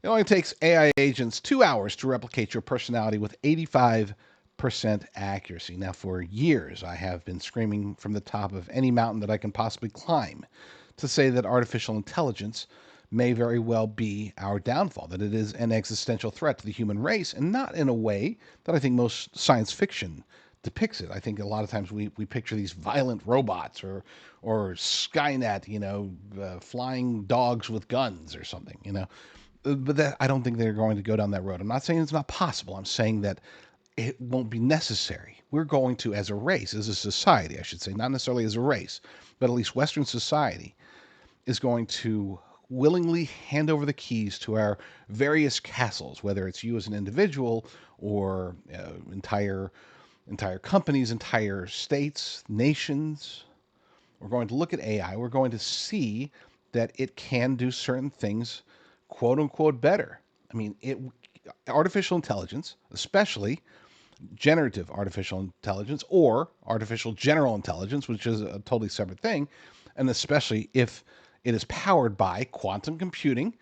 It only takes AI agents 2 hours to replicate your personality with 85% accuracy. Now, for years, I have been screaming from the top of any mountain that I can possibly climb to say that artificial intelligence may very well be our downfall, that it is an existential threat to the human race, and not in a way that I think most science fiction depicts it. I think a lot of times we picture these violent robots or Skynet, flying dogs with guns or something, But I don't think they're going to go down that road. I'm not saying it's not possible. I'm saying that it won't be necessary. We're going to, as a race, as a society, I should say, not necessarily as a race, but at least Western society is going to willingly hand over the keys to our various castles, whether it's you as an individual or entire companies, entire states, nations. We're going to look at AI. We're going to see that it can do certain things, quote unquote, better. I mean, artificial intelligence, especially generative artificial intelligence or artificial general intelligence, which is a totally separate thing, and especially if it is powered by quantum computing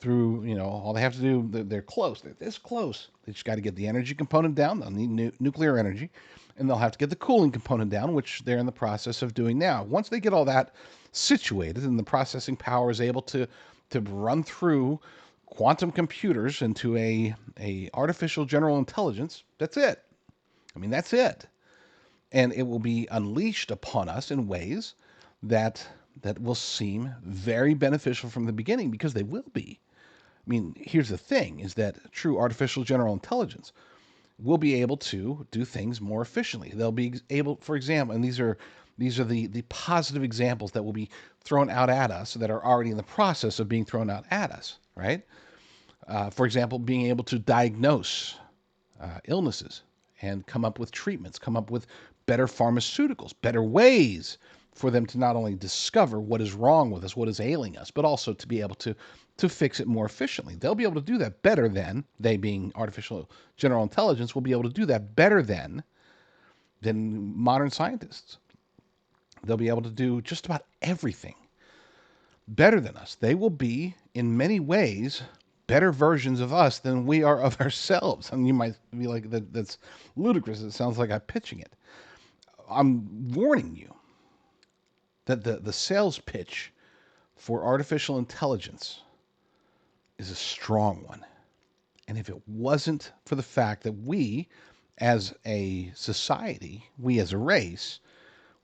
through, all they have to do, they're close. They're this close. They just got to get the energy component down. They'll need nuclear energy, and they'll have to get the cooling component down, which they're in the process of doing now. Once they get all that situated and the processing power is able to run through quantum computers into a artificial general intelligence, that's it. I mean, that's it. And it will be unleashed upon us in ways that will seem very beneficial from the beginning, because they will be. I mean, here's the thing, is that true artificial general intelligence will be able to do things more efficiently. They'll be able, for example, and these are the positive examples that will be thrown out at us, that are already in the process of being thrown out at us, right? For example, being able to diagnose illnesses and come up with treatments, come up with better pharmaceuticals, better ways for them to not only discover what is wrong with us, what is ailing us, but also to be able to fix it more efficiently. They'll be able to do that better than, they being artificial general intelligence, will be able to do that better than modern scientists. They'll be able to do just about everything better than us. They will be, in many ways, better versions of us than we are of ourselves. And you might be like, that's ludicrous. It sounds like I'm pitching it. I'm warning you that the sales pitch for artificial intelligence is a strong one. And if it wasn't for the fact that we, as a society, we as a race,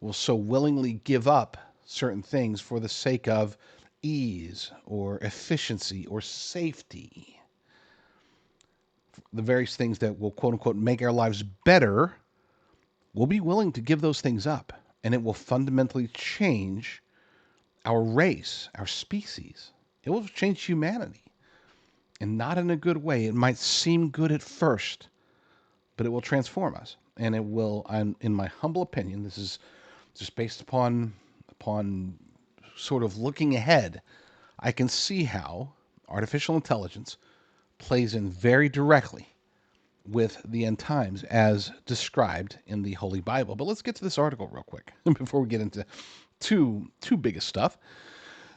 will so willingly give up certain things for the sake of ease or efficiency or safety, the various things that will, quote unquote, make our lives better, we'll be willing to give those things up. And it will fundamentally change our race, our species. It will change humanity. And not in a good way. It might seem good at first, but it will transform us. And it will, in my humble opinion, this is just based upon sort of looking ahead, I can see how artificial intelligence plays in very directly with the end times as described in the Holy Bible. But let's get to this article real quick before we get into too biggest stuff.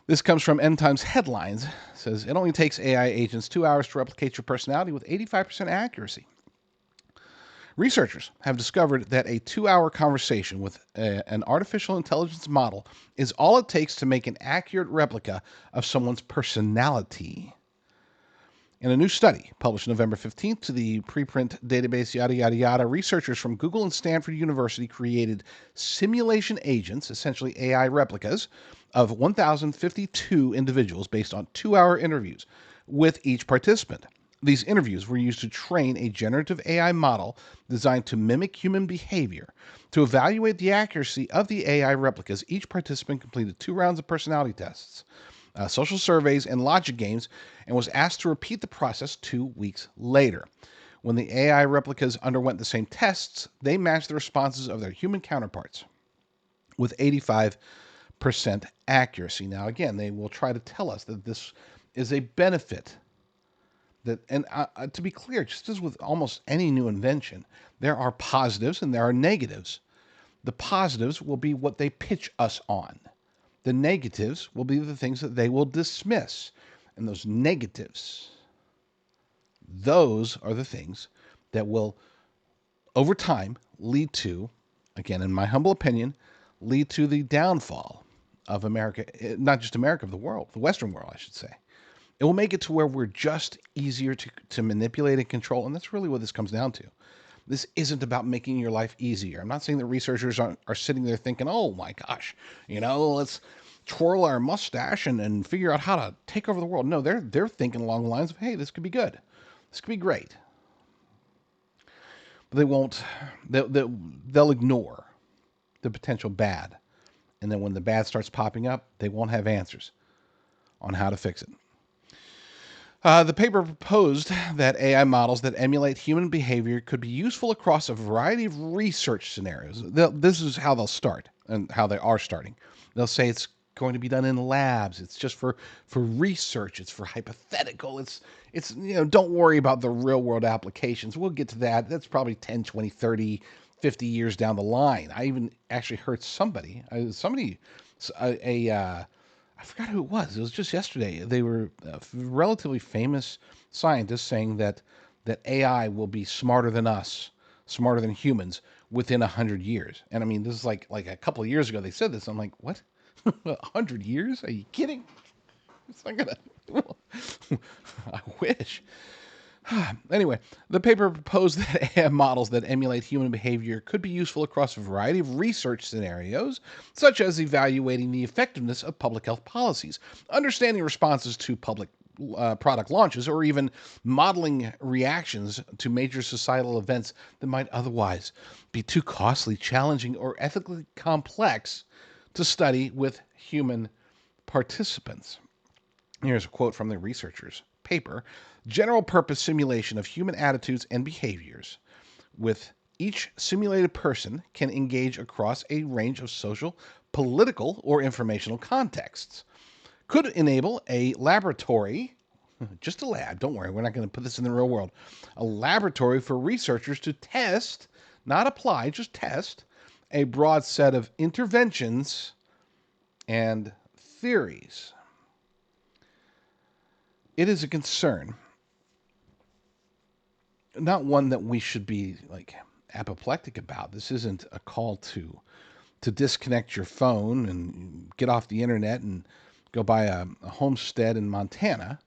This comes from End Times Headlines. It says, it only takes AI agents 2 hours to replicate your personality with 85% accuracy. Researchers have discovered that a 2-hour conversation with an artificial intelligence model is all it takes to make an accurate replica of someone's personality. In a new study published November 15th to the preprint database yada yada yada, researchers from Google and Stanford University created simulation agents, essentially AI replicas, of 1,052 individuals based on 2-hour interviews with each participant. These interviews were used to train a generative AI model designed to mimic human behavior. To evaluate the accuracy of the AI replicas, each participant completed 2 rounds of personality tests, social surveys, and logic games, and was asked to repeat the process 2 weeks later. When the AI replicas underwent the same tests, they matched the responses of their human counterparts with 85% accuracy. Now, again, they will try to tell us that this is a benefit. And to be clear, just as with almost any new invention, there are positives and there are negatives. The positives will be what they pitch us on. The negatives will be the things that they will dismiss. And those negatives Those are the things that will, over time, lead to, again, in my humble opinion, lead to the downfall of America, not just America, of the world, the Western world, I should say. It will make it to where we're just easier to manipulate and control. And that's really what this comes down to. This isn't about making your life easier. I'm not saying that researchers are sitting there thinking, oh my gosh, let's twirl our mustache and figure out how to take over the world. No, they're thinking along the lines of, hey, this could be good. This could be great. But they won't, they'll ignore the potential bad. And then when the bad starts popping up, they won't have answers on how to fix it. The paper proposed that AI models that emulate human behavior could be useful across a variety of research scenarios. This is how they'll start and how they are starting. They'll say it's going to be done in labs. It's just for research. It's for hypothetical. It's don't worry about the real world applications. We'll get to that. That's probably 10, 20, 30, 50 years down the line. I even actually heard I forgot who it was. It was just yesterday. They were relatively famous scientists saying that AI will be smarter than us, smarter than humans within 100 years. And I mean, this is like a couple of years ago they said this. I'm like, what? 100 years? Are you kidding? It's not gonna. I wish. Anyway, the paper proposed that AI models that emulate human behavior could be useful across a variety of research scenarios, such as evaluating the effectiveness of public health policies, understanding responses to public product launches, or even modeling reactions to major societal events that might otherwise be too costly, challenging, or ethically complex to study with human participants. Here's a quote from the researchers' paper: general purpose simulation of human attitudes and behaviors. With each simulated person can engage across a range of social, political, or informational contexts. Could enable a laboratory, just a lab, don't worry, we're not going to put this in the real world, a laboratory for researchers to test, not apply, just test, a broad set of interventions and theories. It is a concern, not one that we should be like apoplectic about. This isn't a call to disconnect your phone and get off the internet and go buy a homestead in Montana,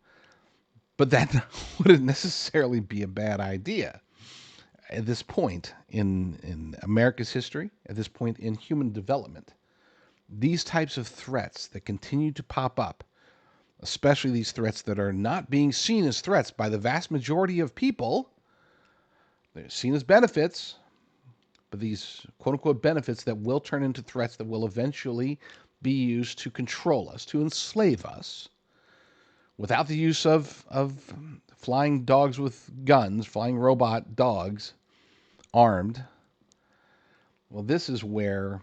but that wouldn't necessarily be a bad idea at this point in America's history, at this point in human development. These types of threats that continue to pop up, especially these threats that are not being seen as threats by the vast majority of people, they're seen as benefits, but these quote-unquote benefits that will turn into threats that will eventually be used to control us, to enslave us, without the use of flying dogs with guns, flying robot dogs, armed. Well, this is where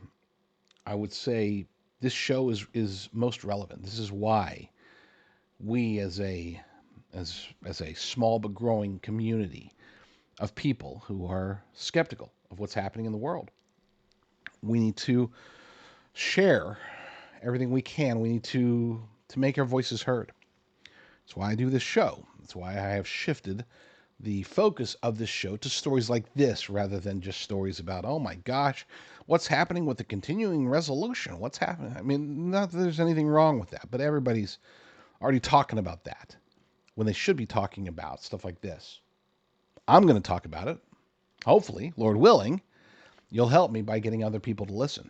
I would say this show is most relevant. This is why we as a small but growing community of people who are skeptical of what's happening in the world, we need to share everything we can. We need to make our voices heard. That's why I do this show. That's why I have shifted the focus of this show to stories like this rather than just stories about, oh my gosh, what's happening with the continuing resolution? What's happening? I mean, not that there's anything wrong with that, but everybody's already talking about that when they should be talking about stuff like this. I'm going to talk about it. Hopefully, Lord willing, you'll help me by getting other people to listen.